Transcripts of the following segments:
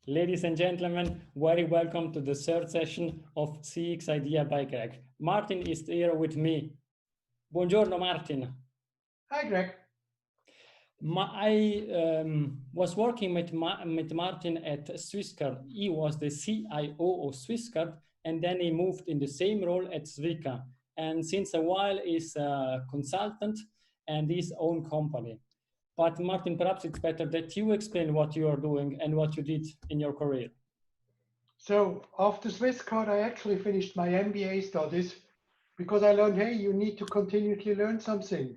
Ladies and gentlemen, very welcome to the third session of CX Idea by Greg. Martin is here with me. Buongiorno, Martin. Hi, Greg. I was working with Martin at Swisscard. He was the CIO of Swisscard, and then he moved in the same role at Swica. And since a while, he's a consultant and his own company. But Martin, perhaps it's better that you explain what you are doing and what you did in your career. So after Swisscard, I actually finished my MBA studies because I learned, hey, you need to continuously learn something.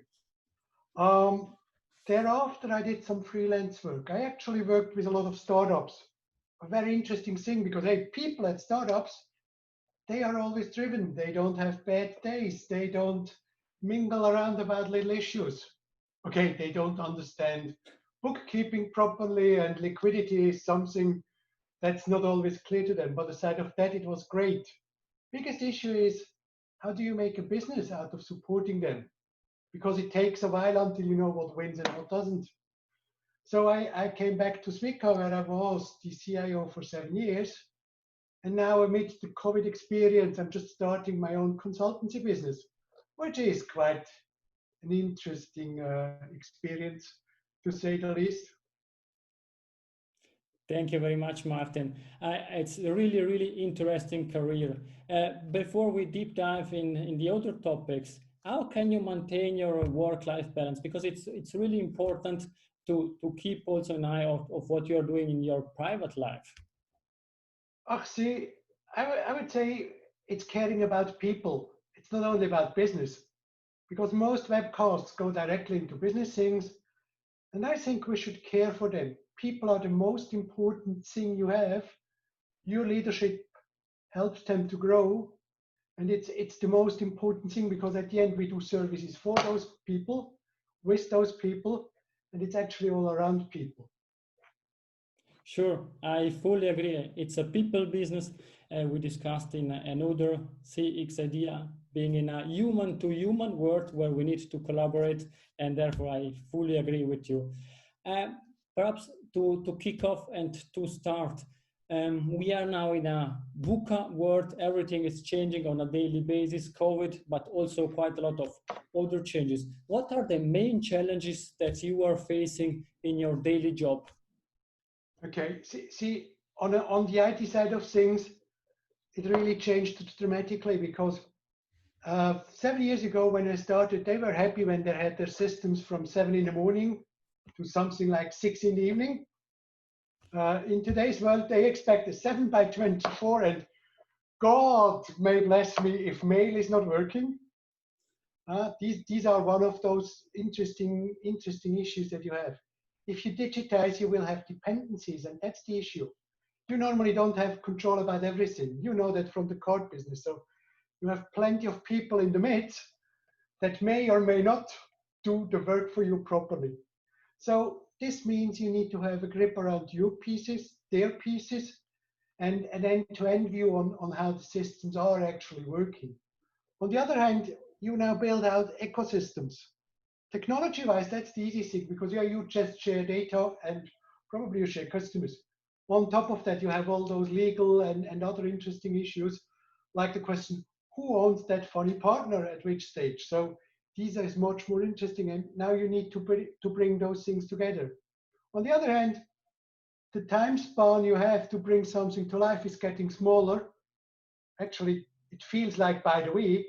Thereafter, I did some freelance work. I actually worked with a lot of startups. A very interesting thing because, hey, people at startups, they are always driven. They don't have bad days. They don't mingle around about little issues. Okay, they don't understand bookkeeping properly, and liquidity is something that's not always clear to them. But aside of that, it was great. Biggest issue is, how do you make a business out of supporting them? Because it takes a while until you know what wins and what doesn't. So I came back to Swica, where I was the CIO for 7 years. And now amidst the COVID experience, I'm just starting my own consultancy business, which is quite an interesting experience, to say the least. Thank you very much, Martin. It's a really, really interesting career. Before we deep dive in the other topics, how can you maintain your work-life balance? Because it's really important to keep also an eye of what you're doing in your private life. See, I would say it's caring about people. It's not only about business, because most webcasts go directly into business things, and I think we should care for them. People are the most important thing you have. Your leadership helps them to grow, and it's the most important thing, because at the end we do services for those people, with those people, and it's actually all around people. Sure, I fully agree. It's a people business. We discussed in another CX idea, being in a human-to-human world where we need to collaborate, and therefore I fully agree with you. Perhaps to kick off and to start, we are now in a VUCA world. Everything is changing on a daily basis, COVID, but also quite a lot of other changes. What are the main challenges that you are facing in your daily job? Okay, see on the IT side of things, it really changed dramatically, because 7 years ago when I started, they were happy when they had their systems from 7 in the morning to something like 6 in the evening. In today's world, they expect a 7 by 24, and God may bless me if mail is not working. These are one of those interesting issues that you have. If you digitize, you will have dependencies, and that's the issue. You normally don't have control about everything. You know that from the card business. So you have plenty of people in the midst that may or may not do the work for you properly. So this means you need to have a grip around your pieces, their pieces, and an end-to-end view on how the systems are actually working. On the other hand, you now build out ecosystems. Technology-wise, that's the easy thing, because you just share data and probably you share customers. On top of that, you have all those legal and other interesting issues, like the question, who owns that funny partner at which stage? So these are much more interesting, and now you need to bring those things together. On the other hand, the time span you have to bring something to life is getting smaller. Actually, it feels like by the week.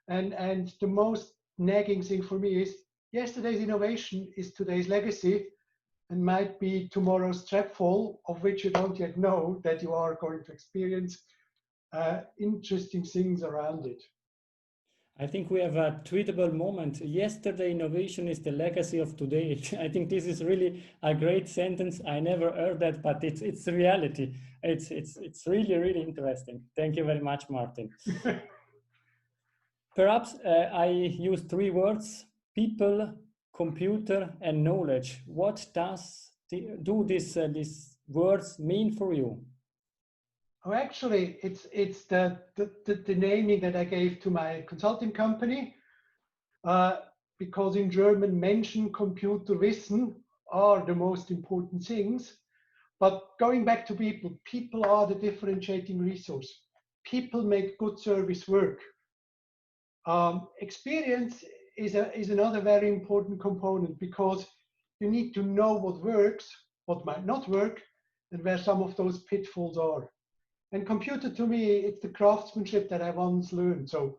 And the most nagging thing for me is, yesterday's innovation is today's legacy and might be tomorrow's trapfall, of which you don't yet know that you are going to experience interesting things around it. I think we have a tweetable moment. Yesterday innovation is the legacy of today. I think this is really a great sentence. I never heard that, but it's reality. It's really, really interesting. Thank you very much, Martin. Perhaps I use 3 words: people, computer, and knowledge. What do these words mean for you? Oh, actually, it's the naming that I gave to my consulting company, because in German, Menschen, Computer, Wissen are the most important things. But going back to people, people are the differentiating resource. People make good service work. Experience is another very important component, because you need to know what works, what might not work, and where some of those pitfalls are. And computer, to me, it's the craftsmanship that I once learned. So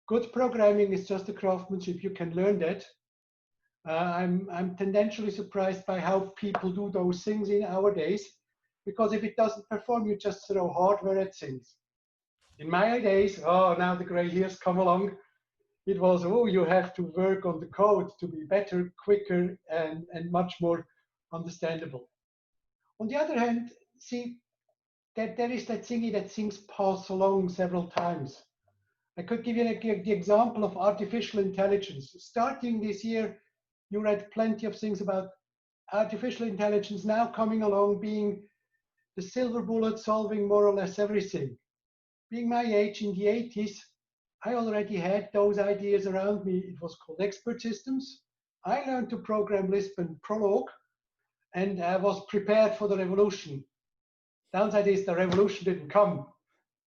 good programming is just a craftsmanship. You can learn that. I'm tendentially surprised by how people do those things in our days, because if it doesn't perform, you just throw hardware at things. In my days, oh, now the gray hairs come along. It was, oh, you have to work on the code to be better, quicker, and much more understandable. On the other hand, see, that there is that thingy that things pass along several times. I could give you the example of artificial intelligence. Starting this year, you read plenty of things about artificial intelligence now coming along, being the silver bullet, solving more or less everything. Being my age in the 80s, I already had those ideas around me. It was called expert systems. I learned to program Lisp and Prolog, and I was prepared for the revolution. Downside is the revolution didn't come.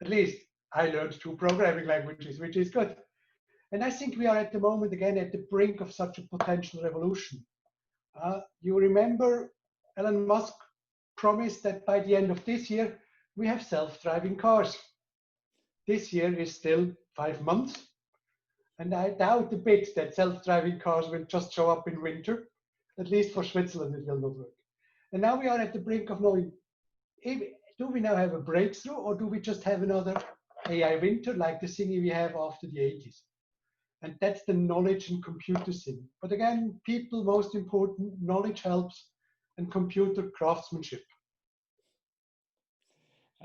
At least I learned two programming languages, which is good. And I think we are at the moment again at the brink of such a potential revolution. You remember Elon Musk promised that by the end of this year, we have self-driving cars. This year is still 5 months. And I doubt a bit that self-driving cars will just show up in winter. At least for Switzerland, it will not work. And now we are at the brink of knowing, do we now have a breakthrough, or do we just have another AI winter like the thingy we have after the 80s? And that's the knowledge and computer thing. But again, people, most important, knowledge helps, and computer craftsmanship.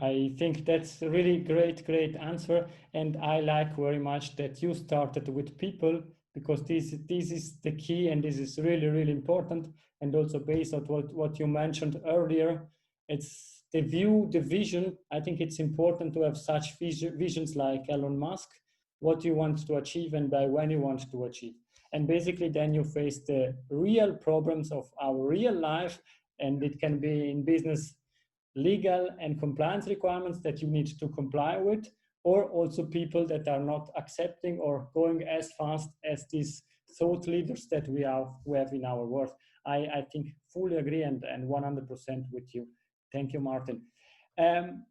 I think that's a really great answer. And I like very much that you started with people, because this is the key, and this is really important. And also based on what you mentioned earlier, it's the view, the vision. I think it's important to have such visions like Elon Musk, what you want to achieve and by when you want to achieve. And basically then you face the real problems of our real life, and it can be in business, legal and compliance requirements that you need to comply with, or also people that are not accepting or going as fast as these thought leaders that we have in our world. I think fully agree and 100% with you. Thank you, Martin.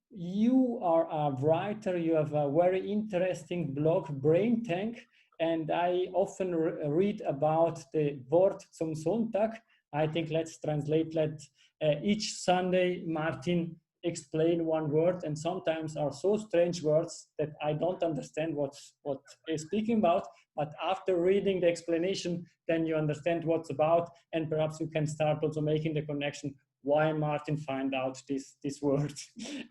You are a writer, you have a very interesting blog, Brain Tank, and I often read about the Wort zum Sonntag. I think let's translate that. Each Sunday, Martin explain one word, and sometimes are so strange words that I don't understand what he's speaking about. But after reading the explanation, then you understand what's about, and perhaps you can start also making the connection why Martin find out this word.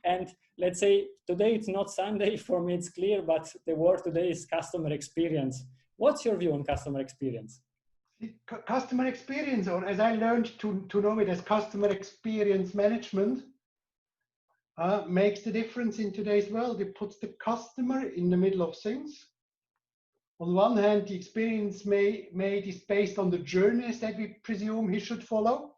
And let's say today it's not Sunday, for me it's clear, but the word today is customer experience. What's your view on customer experience? Customer experience, or as I learned to know it as customer experience management, makes the difference in today's world. It puts the customer in the middle of things. On one hand, the experience made is based on the journeys that we presume he should follow.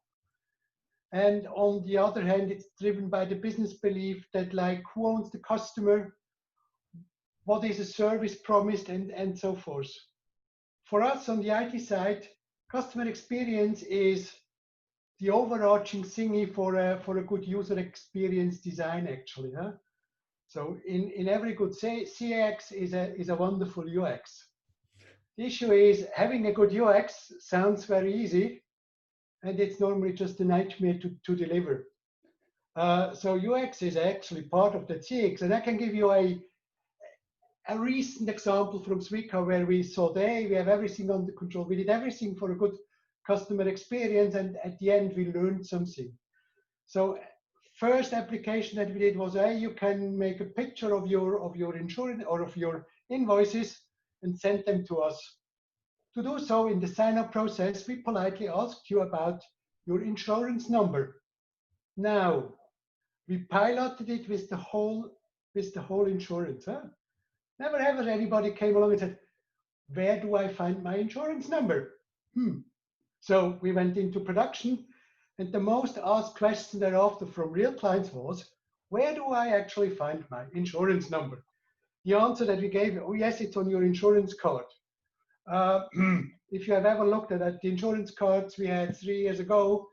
And on the other hand, it's driven by the business belief that, like, who owns the customer, what is a service promised, and so forth. For us on the IT side, customer experience is the overarching thingy for a good user experience design, actually. Huh? So in every good CX is a wonderful UX. The issue is having a good UX sounds very easy, and it's normally just a nightmare to deliver. So UX is actually part of the CX, and I can give you a recent example from Swica where we saw we have everything under control. We did everything for a good customer experience, and at the end we learned something. So first application that we did was, you can make a picture of your insurance or of your invoices and send them to us. To do so, in the sign-up process, we politely asked you about your insurance number. Now, we piloted it with the whole insurance. Huh? Never ever anybody came along and said, where do I find my insurance number? So we went into production, And the most asked question thereafter from real clients was, where do I actually find my insurance number? The answer that we gave, oh yes, it's on your insurance card. If you have ever looked at the insurance cards we had 3 years ago,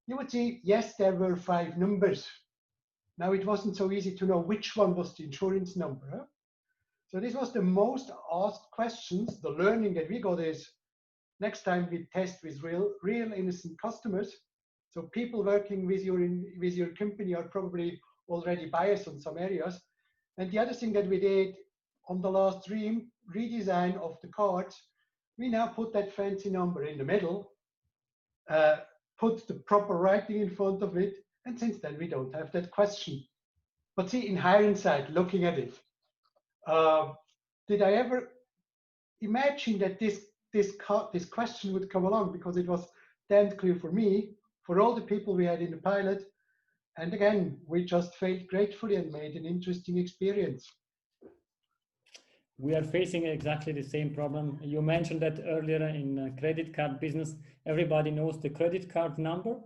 you would see, yes, there were 5 numbers. Now it wasn't so easy to know which one was the insurance number. Huh? So this was the most asked questions. The learning that we got is, next time we test with real innocent customers. So people working with your company are probably already biased on some areas. And the other thing that we did on the last redesign of the cards, we now put that fancy number in the middle, put the proper writing in front of it, and since then we don't have that question. But see, in hindsight, looking at it, did I ever imagine that this question would come along? Because it was damn clear for me, for all the people we had in the pilot. And again, we just failed gratefully and made an interesting experience. We are facing exactly the same problem. You mentioned that earlier in credit card business, everybody knows the credit card number,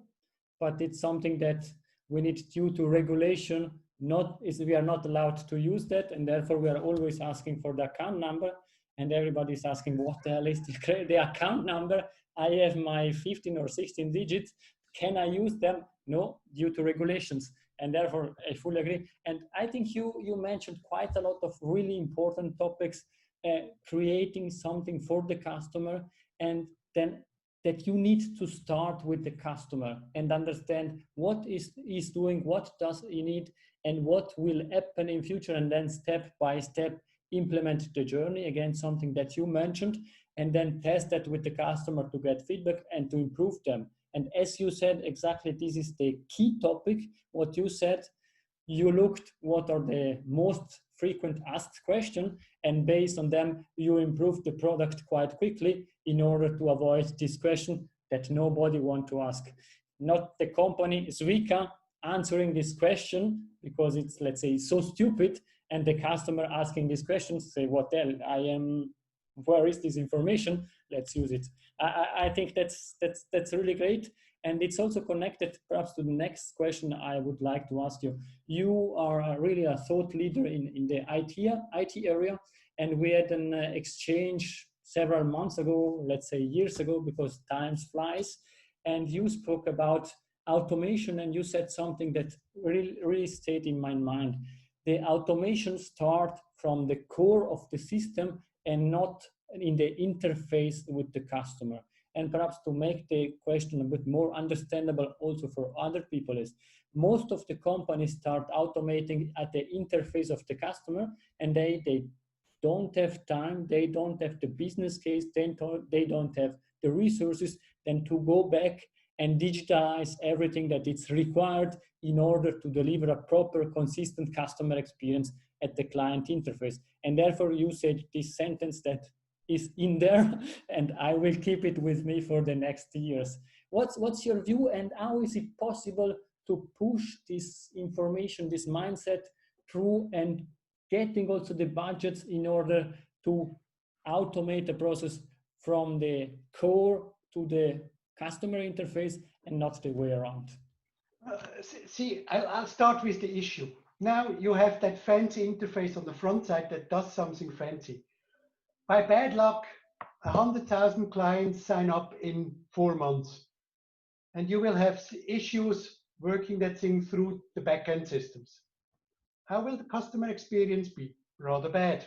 but it's something that we need, due to regulation, we are not allowed to use that, and therefore we are always asking for the account number, and everybody's asking, what the hell is the account number? I have my 15 or 16 digits. Can I use them? No, due to regulations. And therefore, I fully agree. And I think you mentioned quite a lot of really important topics, creating something for the customer, and then that you need to start with the customer and understand what is doing, what does he need, and what will happen in future, and then step by step implement the journey. Again, something that you mentioned, and then test that with the customer to get feedback and to improve them. And as you said, exactly, this is the key topic. What you said, you looked what are the most frequent asked questions, and based on them, you improved the product quite quickly in order to avoid this question that nobody wants to ask. Not the company Swica answering this question because it's, let's say, so stupid, and the customer asking these questions, say, what the hell, where is this information? Let's use it. I think that's really great. And it's also connected perhaps to the next question I would like to ask you. You are really a thought leader in the IT area, and we had an exchange several months ago, let's say years ago, because time flies, and you spoke about automation, and you said something that really stayed in my mind. The automation start from the core of the system and not in the interface with the customer. And perhaps to make the question a bit more understandable also for other people is, most of the companies start automating at the interface of the customer, and they don't have time, they don't have the business case, they don't have the resources then to go back and digitize everything that is required in order to deliver a proper, consistent customer experience at the client interface. And therefore you said this sentence that is in there, and I will keep it with me for the next years. What's your view, and how is it possible to push this information, this mindset through, and getting also the budgets in order to automate the process from the core to the customer interface and not the way around? See, I'll start with the issue. Now you have that fancy interface on the front side that does something fancy. By bad luck, 100,000 clients sign up in 4 months, and you will have issues working that thing through the back-end systems. How will the customer experience be? Rather bad.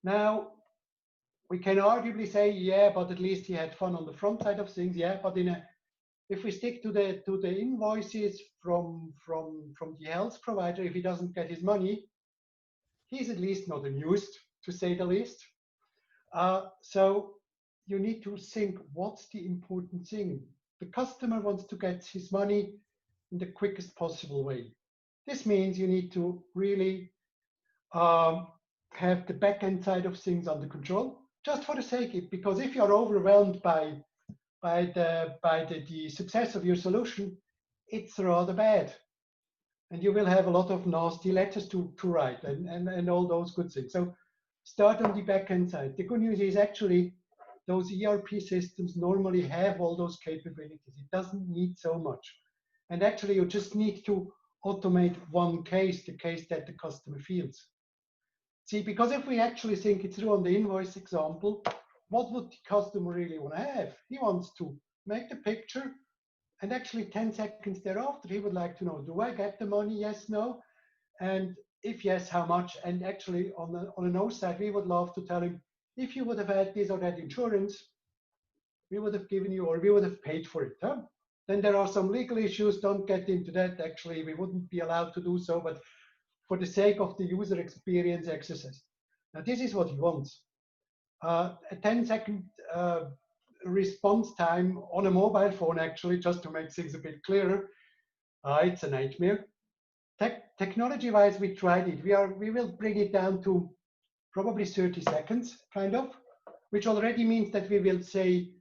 Now, we can arguably say, yeah, but at least he had fun on the front side of things. Yeah, but if we stick to the invoices from the health provider, if he doesn't get his money, he's at least not amused, to say the least. So you need to think, what's the important thing? The customer wants to get his money in the quickest possible way. This means you need to really have the back-end side of things under control, just for the sake of it, because if you're overwhelmed by the success of your solution, it's rather bad. And you will have a lot of nasty letters to write and all those good things. So start on the back-end side. The good news is actually those ERP systems normally have all those capabilities. It doesn't need so much. And actually, you just need to automate one case, the case that the customer feels. See, because if we actually think it through on the invoice example, what would the customer really want to have? He wants to make the picture, and actually 10 seconds thereafter, he would like to know, do I get the money? Yes, no. And if yes, how much? And actually, on the no side, we would love to tell him, if you would have had this or that insurance, we would have given you, or we would have paid for it. Huh? Then there are some legal issues. Don't get into that. Actually, we wouldn't be allowed to do so, but for the sake of the user experience exercise. Now, this is what he wants. A 10-second response time on a mobile phone, actually, just to make things a bit clearer, it's a nightmare. Technology-wise, we tried it. We will bring it down to probably 30 seconds, kind of, which already means that we will say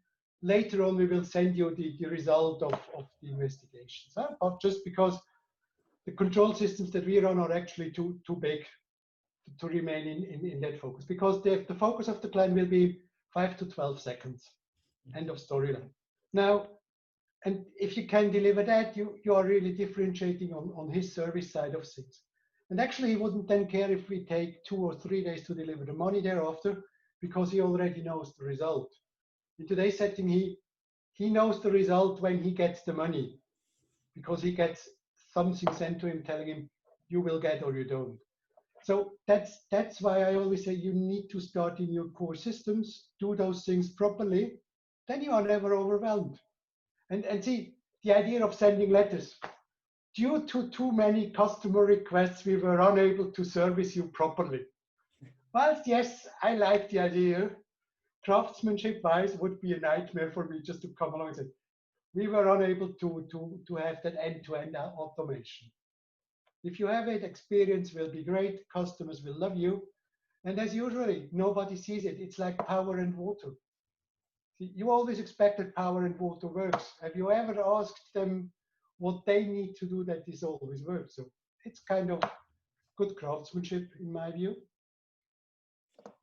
later on we will send you the result of the investigations. Huh? But just because the control systems that we run are actually too big to remain in that focus, because the focus of the client will be 5 to 12 seconds, end of storyline. Now, and if you can deliver that, you are really differentiating on his service side of things. And actually, he wouldn't then care if we take 2 or 3 days to deliver the money thereafter, because he already knows the result. In today's setting, he knows the result when he gets the money, because he gets something sent to him telling him, you will get or you don't. So that's why I always say you need to start in your core systems, do those things properly, then you are never overwhelmed. And see, the idea of sending letters. Due to too many customer requests, we were unable to service you properly. Whilst, yes, I like the idea, craftsmanship-wise would be a nightmare for me just to come along and say, we were unable to have that end-to-end automation. If you have it, experience will be great, customers will love you. And as usually, nobody sees it. It's like power and water. You always expect that power and water works. Have you ever asked them what they need to do that this always works? So it's kind of good craftsmanship in my view.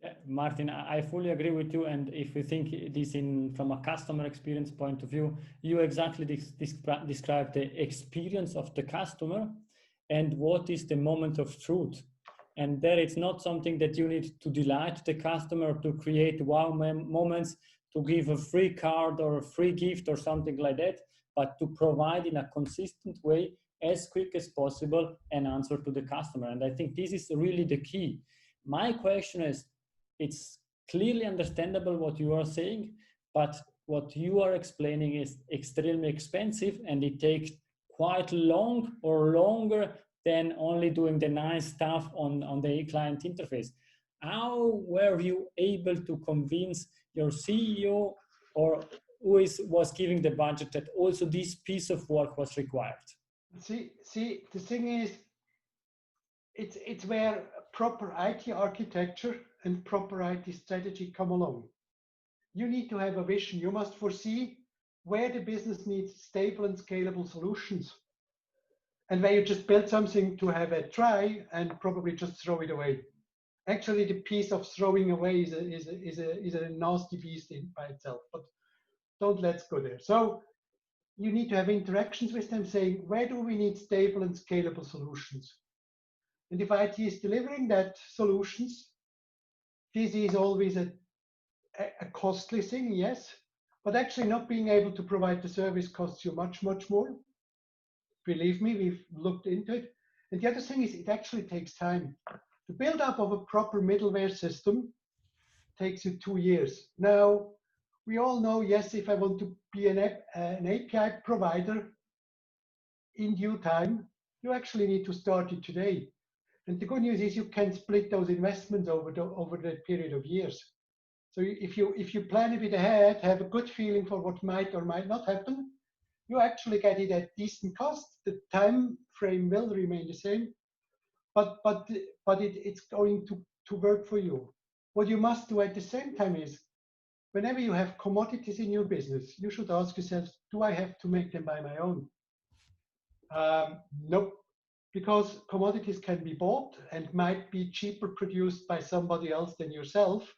Yeah, Martin, I fully agree with you. And if we think this from a customer experience point of view, you exactly describe the experience of the customer and what is the moment of truth. And there it's not something that you need to delight the customer, to create wow moments, to give a free card or a free gift or something like that, but to provide in a consistent way as quick as possible an answer to the customer. And I think this is really the key. My question is, it's clearly understandable what you are saying, but what you are explaining is extremely expensive, and it takes quite long or longer than only doing the nice stuff on the client interface. How were you able to convince your CEO or who was giving the budget that also this piece of work was required? See, the thing is, it's where proper IT architecture and proper IT strategy come along. You need to have a vision. You must foresee where the business needs stable and scalable solutions, and where you just build something to have a try and probably just throw it away. Actually, the piece of throwing away is a nasty beast by itself, but let's go there. So you need to have interactions with them saying, where do we need stable and scalable solutions? And if IT is delivering that solutions, this is always a costly thing, yes, but actually not being able to provide the service costs you much, much more. Believe me, we've looked into it. And the other thing is it actually takes time. The build-up of a proper middleware system takes you 2 years. Now, we all know, yes, if I want to be an API provider in due time, you actually need to start it today. And the good news is you can split those investments over the period of years. So if you plan a bit ahead, have a good feeling for what might or might not happen, you actually get it at decent cost. The time frame will remain the same, but it's going to work for you. What you must do at the same time is, whenever you have commodities in your business, you should ask yourself, do I have to make them by my own? Nope, because commodities can be bought and might be cheaper produced by somebody else than yourself.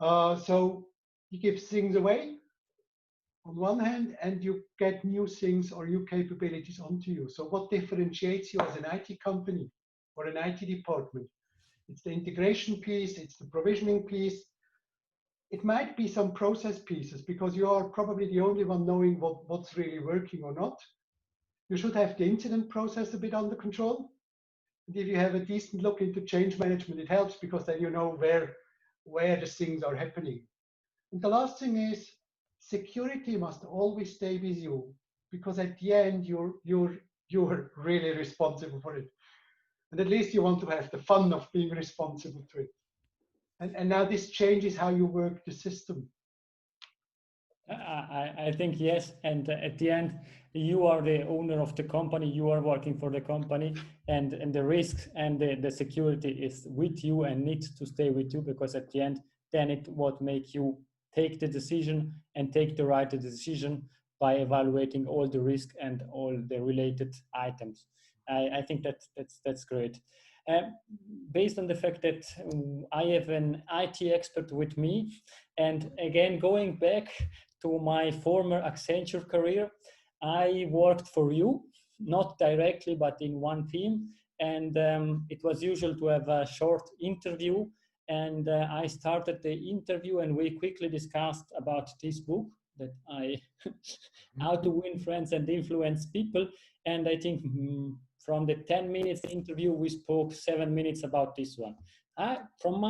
So You give things away on one hand, and you get new things or new capabilities onto you. So what differentiates you as an IT company or an IT department? It's the integration piece, it's the provisioning piece. It might be some process pieces because you are probably the only one knowing what's really working or not. You should have the incident process a bit under control. And if you have a decent look into change management, it helps because then you know where the things are happening. And the last thing is security must always stay with you because at the end you're really responsible for it. And at least you want to have the fun of being responsible to it. And now this changes how you work the system. I think yes, and at the end, you are the owner of the company, you are working for the company, and the risks and the security is with you and needs to stay with you, because at the end, then it would make you take the decision and take the right decision by evaluating all the risk and all the related items. I think that's great. Based on the fact that I have an IT expert with me, and again, going back to my former Accenture career, I worked for you, not directly, but in one team. And it was usual to have a short interview. And I started the interview and we quickly discussed about this book that How to Win Friends and Influence People. And I think from the 10 minutes interview, we spoke 7 minutes about this one. From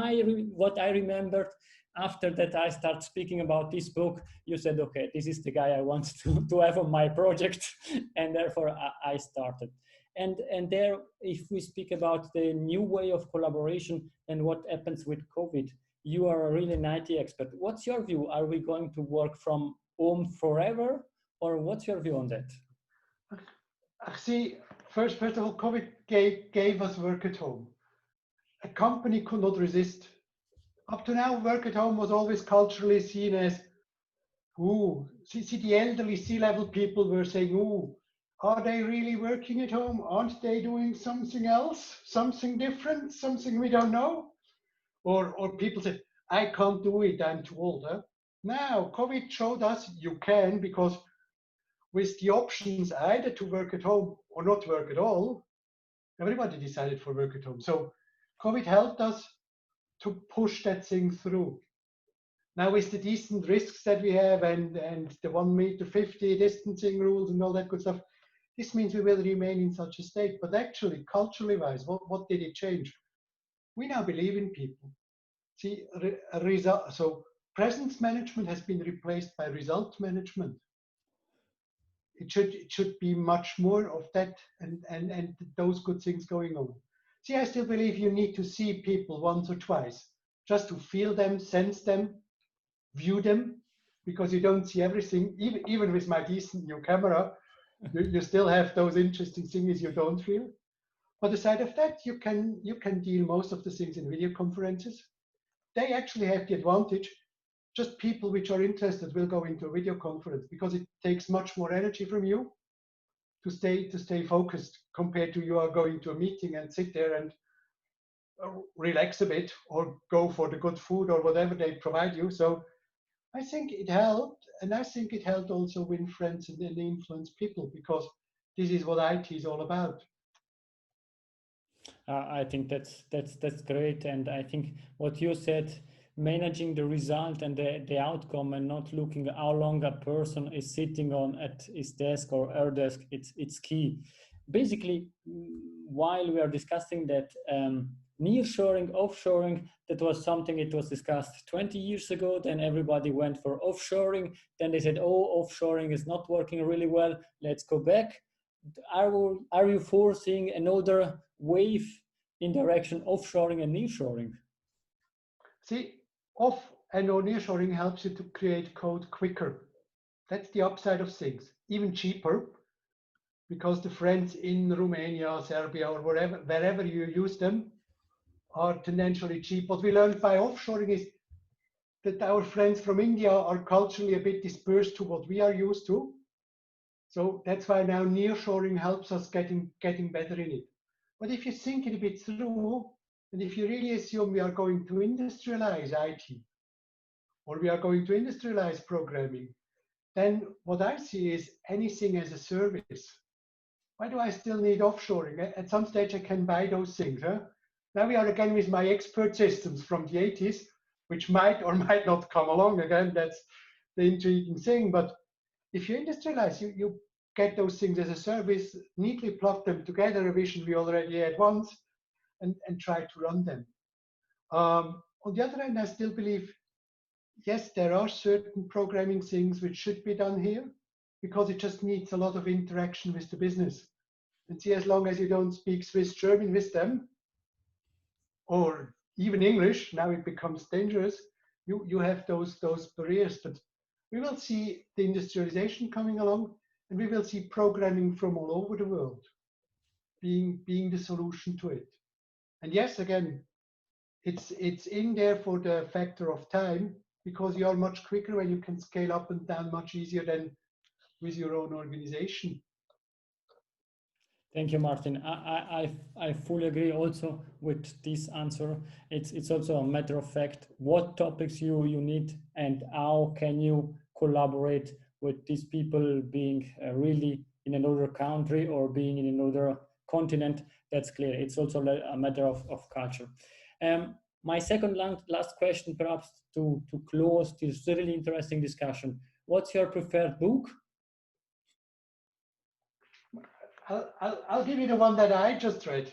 what I remembered, after that I start speaking about this book, you said, okay, this is the guy I want to have on my project. And therefore I started. And there, if we speak about the new way of collaboration and what happens with COVID, you are a really an IT expert. What's your view? Are we going to work from home forever? Or what's your view on that? See, first of all, COVID gave us work at home. A company could not resist. Up to now, work at home was always culturally seen as, ooh, see the elderly C-level people were saying, ooh, are they really working at home? Aren't they doing something else, something different, something we don't know? Or people said, I can't do it, I'm too old. Huh? Now, COVID showed us you can, because with the options either to work at home or not work at all, everybody decided for work at home. So COVID helped us to push that thing through. Now with the decent risks that we have and the 1.50 meter distancing rules and all that good stuff, this means we will remain in such a state. But actually, culturally wise, what did it change? We now believe in people. See, so presence management has been replaced by result management. It should be much more of that and those good things going on. See, I still believe you need to see people once or twice, just to feel them, sense them, view them, because you don't see everything. Even with my decent new camera, you still have those interesting things you don't feel. But aside of that, you can deal most of the things in video conferences. They actually have the advantage. Just people which are interested will go into a video conference because it takes much more energy from you to stay focused compared to you are going to a meeting and sit there and relax a bit or go for the good food or whatever they provide you. So I think it helped, and I think it helped also win friends and influence people, because this is what IT is all about. I think that's great, and I think what you said, managing the result and the outcome, and not looking how long a person is sitting on at his desk or her desk, it's key. Basically, while we are discussing that nearshoring, offshoring, that was something it was discussed 20 years ago. Then everybody went for offshoring. Then they said, oh, offshoring is not working really well. Let's go back. Are you foreseeing another wave in direction offshoring and nearshoring? See, off and or nearshoring helps you to create code quicker. That's the upside of things. Even cheaper, because the friends in Romania, Serbia, or wherever you use them are tendentially cheap. What we learned by offshoring is that our friends from India are culturally a bit dispersed to what we are used to. So that's why now nearshoring helps us getting better in it. But if you think it a bit through, and if you really assume we are going to industrialize IT, or we are going to industrialize programming, then what I see is anything as a service. Why do I still need offshoring? At some stage, I can buy those things. Huh? Now we are again with my expert systems from the 80s, which might or might not come along again. That's the intriguing thing. But if you industrialize, you get those things as a service, neatly plug them together, a vision we already had once, and try to run them. On the other hand, I still believe, yes, there are certain programming things which should be done here, because it just needs a lot of interaction with the business. And see, as long as you don't speak Swiss German with them, or even English, now it becomes dangerous, you have those barriers. But we will see the industrialization coming along, and we will see programming from all over the world being the solution to it. And yes, again, it's in there for the factor of time, because you are much quicker when you can scale up and down much easier than with your own organization. Thank you, Martin. I fully agree also with this answer. It's also a matter of fact what topics you need and how can you collaborate with these people being really in another country or being in another continent. That's clear. It's also a matter of culture. My second last question, perhaps to close this really interesting discussion. What's your preferred book? I'll give you the one that I just read.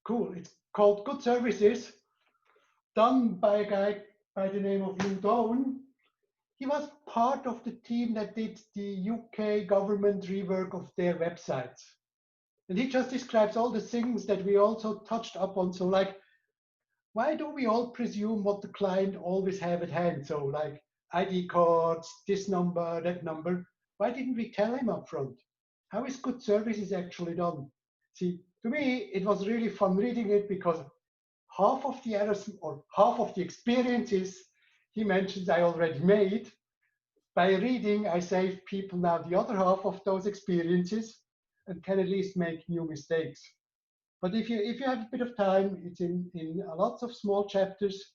Cool. It's called Good Services, done by a guy by the name of Lou Doan. He was part of the team that did the UK government rework of their websites. And he just describes all the things that we also touched upon. So like, why do we all presume what the client always have at hand? So like ID cards, this number, that number. Why didn't we tell him up front? How is good services actually done? See, to me, it was really fun reading it, because half of the errors or half of the experiences he mentions I already made. By reading, I save people now the other half of those experiences and can at least make new mistakes. But if you have a bit of time, it's in lots of small chapters.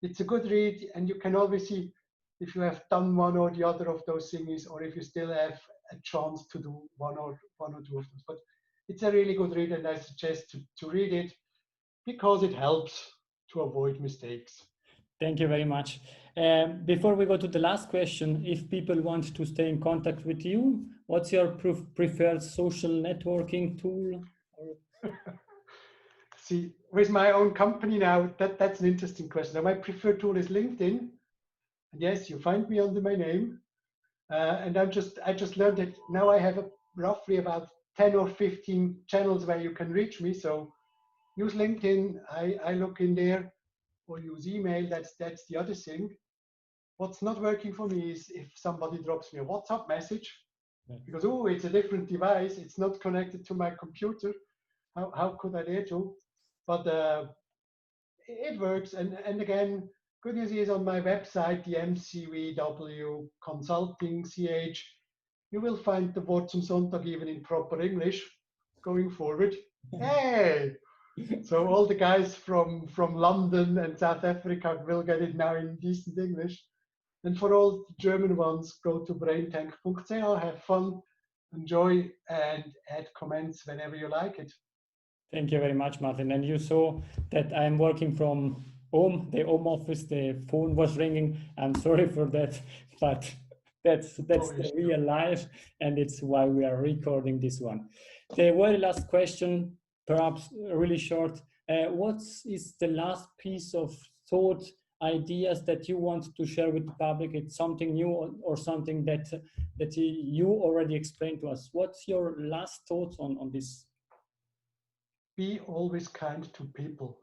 It's a good read, and you can always see if you have done one or the other of those things, or if you still have a chance to do one or two of those. But it's a really good read, and I suggest to read it, because it helps to avoid mistakes. Thank you very much. Before we go to the last question, if people want to stay in contact with you, what's your preferred social networking tool? See, with my own company now, that's an interesting question. Now, my preferred tool is LinkedIn. And yes, you find me under my name. And I just learned that now I have roughly about 10 or 15 channels where you can reach me. So use LinkedIn, I look in there, or use email. That's the other thing. What's not working for me is if somebody drops me a WhatsApp message, because, oh, it's a different device, it's not connected to my computer. How could I dare to? But it works. And again, good news is on my website, the mcw-consulting, CH, you will find the Wort zum Sonntag even in proper English going forward. Hey! So all the guys from London and South Africa will get it now in decent English. And for all the German ones, go to braintank.ch, have fun, enjoy, and add comments whenever you like it. Thank you very much, Martin. And you saw that I'm working from home, the home office, the phone was ringing. I'm sorry for that, but that's the real life, and it's why we are recording this one. The very last question, perhaps really short. What is the last piece of thought, ideas that you want to share with the public? It's something new or something that you already explained to us. What's your last thoughts on this? Be always kind to people.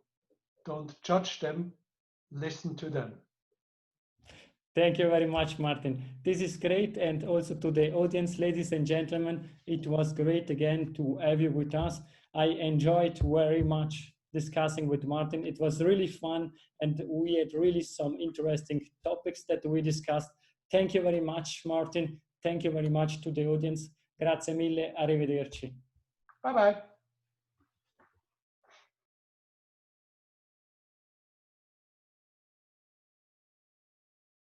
Don't judge them, listen to them. Thank you very much, Martin. This is great. And also to the audience, ladies and gentlemen, it was great again to have you with us. I enjoyed very much discussing with Martin. It was really fun, and we had really some interesting topics that we discussed. Thank you very much, Martin. Thank you very much to the audience. Grazie mille. Arrivederci. Bye-bye.